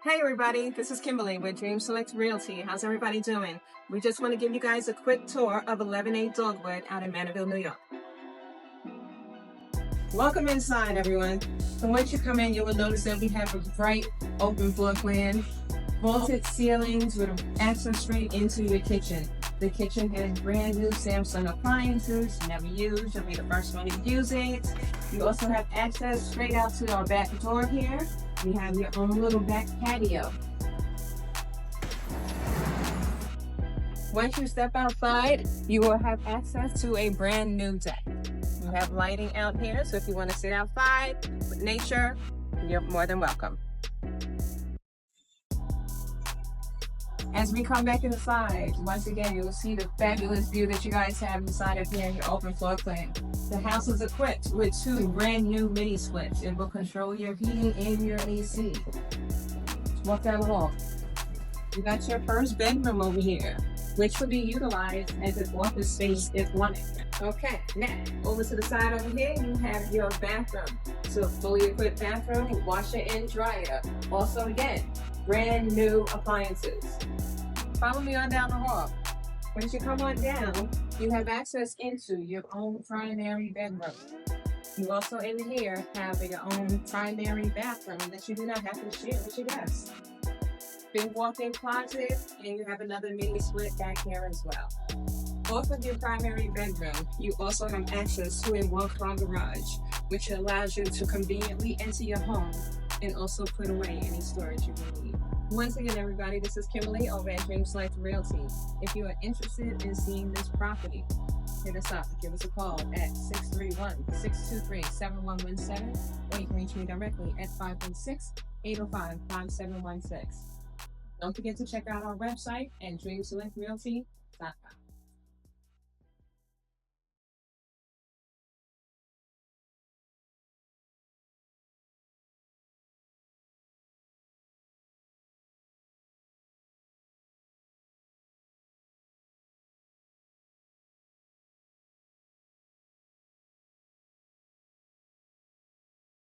Hey everybody, this is Kimberly with Dream Select Realty. How's everybody doing? We just want to give you guys a quick tour of 118 Dogwood out in Manorville, New York. Welcome inside, everyone. So once you come in, you will notice that we have a bright open floor plan, vaulted ceilings with access straight into your kitchen. The kitchen has brand new Samsung appliances, never used. You'll be the first one to use it. You also have access straight out to our back door here. You have your own little back patio. Once you step outside, you will have access to a brand new deck. You have lighting out here, so if you want to sit outside with nature, you're more than welcome. As we come back inside, once again, you will see the fabulous view that you guys have inside of here in your open floor plan. The house is equipped with 2 brand new mini splits. It will control your heating and your AC. Walk down the hall. You got your first bedroom over here, which will be utilized as an office space if wanted. Okay, now over to the side over here, you have your bathroom. So fully equipped bathroom, washer and dryer. Also again, brand new appliances. Follow me on down the hall. Once you come on down, you have access into your own primary bedroom. You also in here have your own primary bathroom that you do not have to share with your guests. Big walk-in closet, and you have another mini split back here as well. Off of your primary bedroom, you also have access to a walk-car garage, which allows you to conveniently enter your home and also put away any storage you may need. Once again, everybody, this is Kimberly over at Dream Select Realty. If you are interested in seeing this property, hit us up. Give us a call at 631-623-7117, or you can reach me directly at 516-805-5716. Don't forget to check out our website at dreamselectrealty.com.